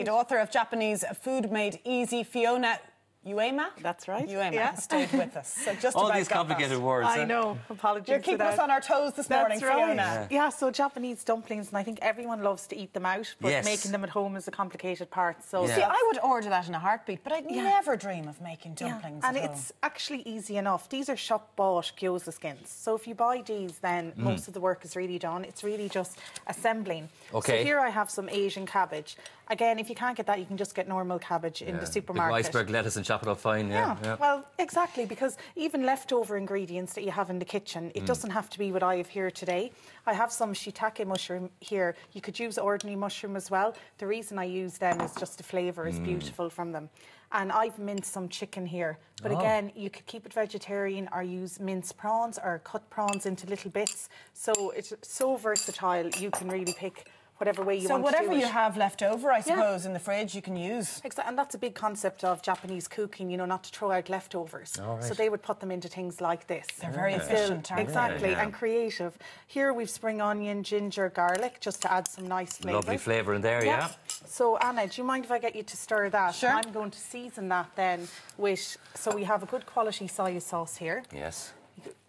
indeed. Author of Japanese Food Made Easy, Fiona Uyema. That's right. Uyema stayed with us. So just all about these complicated words. I know. Apologies. You're keeping us on our toes this morning, right. Fiona. Yeah, so Japanese dumplings, and I think everyone loves to eat them out, but making them at home is a complicated part. So see, I would order that in a heartbeat, but I'd never dream of making dumplings at and home. it's actually easy enough. These are shop-bought gyoza skins. So if you buy these, then most of the work is really done. It's really just assembling. Okay. So here I have some Asian cabbage. Again, if you can't get that, you can just get normal cabbage in the supermarket. Big iceberg lettuce and chop it up fine, yeah. Well, exactly, because even leftover ingredients that you have in the kitchen, it doesn't have to be what I have here today. I have some shiitake mushroom here. You could use ordinary mushroom as well. The reason I use them is just the flavour is beautiful from them. And I've minced some chicken here. But again, you could keep it vegetarian or use minced prawns or cut prawns into little bits. So it's so versatile, you can really pick whatever way you want to do it. So whatever you have left over, I suppose, in the fridge, you can use. Exactly, and that's a big concept of Japanese cooking, you know, not to throw out leftovers. So they would put them into things like this. They're very efficient, aren't they? Exactly, and creative. Here we've spring onion, ginger, garlic, just to add some nice flavour. Lovely flavour in there, yeah. So, Anna, do you mind if I get you to stir that? Sure. I'm going to season that then with, so we have a good quality soy sauce here. Yes.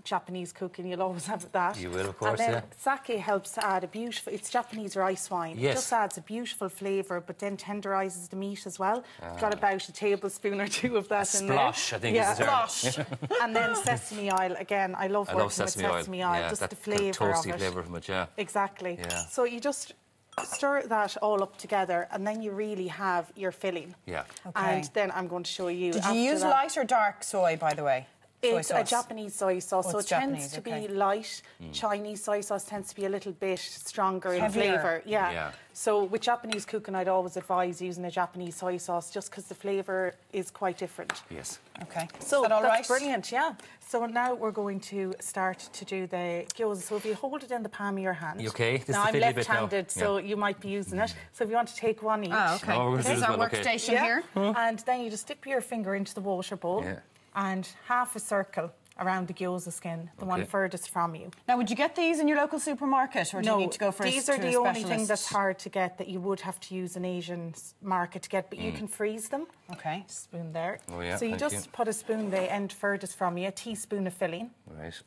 Japanese cooking, you'll always have that. You will, of course, and then sake helps to add a beautiful, it's Japanese rice wine. Yes. It just adds a beautiful flavour, but then tenderises the meat as well. I've got about a tablespoon or two of that in there. Splosh, I think is the term. Splosh. And then sesame oil, again, I love working with sesame oil. Yeah, just that the flavour of toasty it. flavour from it, yeah. Exactly. Yeah. So you just stir that all up together, and then you really have your filling. Yeah. Okay. And then I'm going to show you. Did you use light or dark soy, by the way? It's a Japanese soy sauce, so it tends to be light. Chinese soy sauce tends to be a little bit stronger in Heavier. flavour. Yeah. So with Japanese cooking, I'd always advise using a Japanese soy sauce just because the flavour is quite different. Yes. Okay. So is that all right? that's brilliant, yeah. So now we're going to start to do the gyoza. So if you hold it in the palm of your hand. Okay. This now is the I'm fiddly bit left-handed, so you might be using it. So if you want to take one each. Ah, okay. Oh, we're going to This do is this our one, workstation here. And then you just dip your finger into the water bowl and half a circle around the gyoza skin, the one furthest from you. Now, would you get these in your local supermarket, or do you need to go for these are the only thing that's hard to get that you would have to use an Asian market to get, but you can freeze them. Okay. Spoon there. Oh, yeah, so you just put a spoon the end furthest from you, a teaspoon of filling. Right.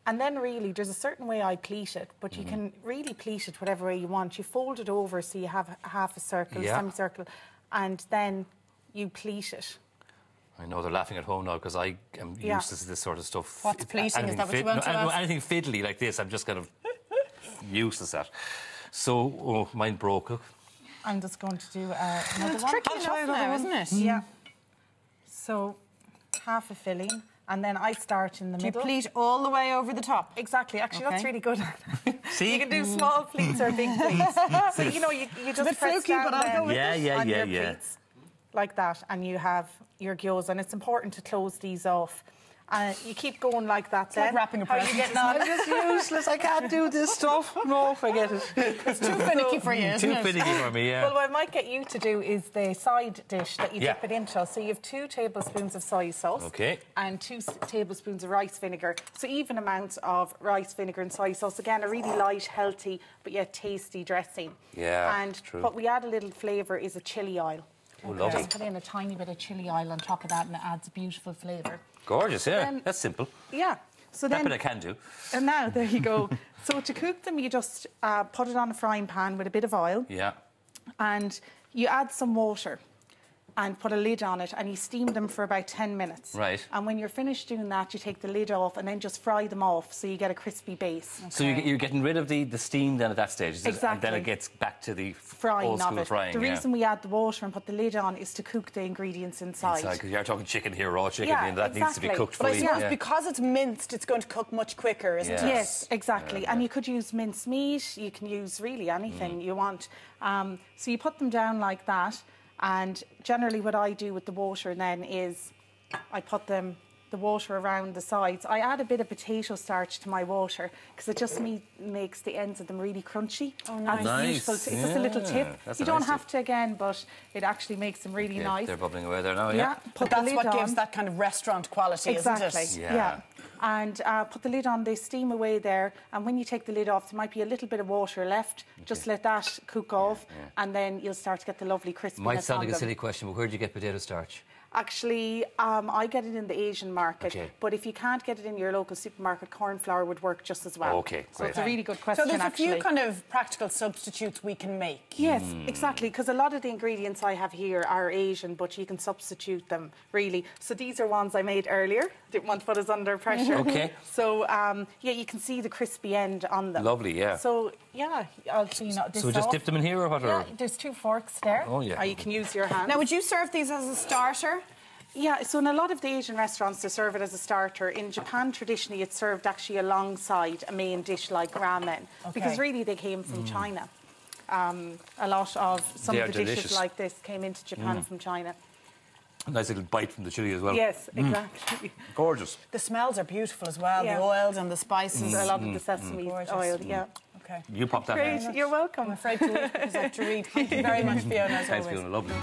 And then really, there's a certain way I pleat it, but you can really pleat it whatever way you want. You fold it over so you have half a circle, semicircle, and then you pleat it. I know they're laughing at home now because I am used to this sort of stuff. What's pleating? Is that what you want to ask? Anything fiddly like this, I'm just kind of useless at. So, mine broke. I'm just going to do another It's one. tricky enough now, isn't it? Yeah. So, half a filling, and then I start in the middle. You pleat all the way over the top? Exactly. Actually, that's really good. See? You can do small pleats or big pleats. So, you know, you just press down on your pleats like that, and you have your gyoza, and it's important to close these off. You keep going like that. It's like wrapping a present. How are you getting on? I'm just useless. I can't do this stuff. No, forget it. It's too finicky for you, isn't it? Too finicky for me, yeah. Well, what I might get you to do is the side dish that you dip it into. So you have 2 tablespoons of soy sauce and 2 tablespoons of rice vinegar. So even amounts of rice vinegar and soy sauce. Again, a really light, healthy, but yet tasty dressing. Yeah, and true. what we add a little flavour is a chilli oil. Oh, lovely. Just put in a tiny bit of chilli oil on top of that, and it adds a beautiful flavour. Gorgeous, yeah. That's simple. Yeah. So that then, bit I can do. And now, there you go. So to cook them, you just put it on a frying pan with a bit of oil. Yeah. And you add some water and put a lid on it, and you steam them for about 10 minutes. Right. And when you're finished doing that, you take the lid off and then just fry them off so you get a crispy base. Okay. So you're getting rid of the steam then at that stage, exactly. And then it gets back to the frying old school of it. frying. The reason we add the water and put the lid on is to cook the ingredients inside. Because you're talking chicken here, raw chicken, and that needs to be cooked But fully. I suppose because it's minced, it's going to cook much quicker, isn't it? Yes, exactly. And you could use minced meat, you can use really anything you want. So you put them down like that. And generally what I do with the water then is I put the water around the sides. I add a bit of potato starch to my water because it just makes the ends of them really crunchy. Oh, nice. It's just a little tip. You don't have to again, but it actually makes them really nice. They're bubbling away there now, But that's what gives that kind of restaurant quality, isn't it? Yeah. and put the lid on, they steam away there, and when you take the lid off, there might be a little bit of water left. Just let that cook off, and then you'll start to get the lovely crispiness. Might sound like a silly question, but where do you get potato starch? Actually, I get it in the Asian market, but if you can't get it in your local supermarket, corn flour would work just as well. Okay, so it's a really good question. So there's a actually. few kind of practical substitutes we can make. Yes, exactly, because a lot of the ingredients I have here are Asian, but you can substitute them, really. So these are ones I made earlier. Didn't want to put us under pressure. Okay. So, yeah, you can see the crispy end on them. Lovely, yeah. So, yeah, I'll clean up this So we just off. dip them in here or what? Yeah, there's 2 forks there. Oh, yeah. Or you can use your hand. Now, would you serve these as a starter? Yeah, so in a lot of the Asian restaurants, they serve it as a starter. In Japan, traditionally, it's served actually alongside a main dish like ramen, because really they came from China. A lot of some of the dishes like this came into Japan from China. A nice little bite from the chili as well. Yes, exactly. Gorgeous. The smells are beautiful as well, the oils and the spices. A lot of the sesame oil, yeah. Okay. You pop that Great, in. you're welcome. I'm afraid to eat because I have to read. Thank you very much, Fiona, as Thanks, always. Fiona. Lovely.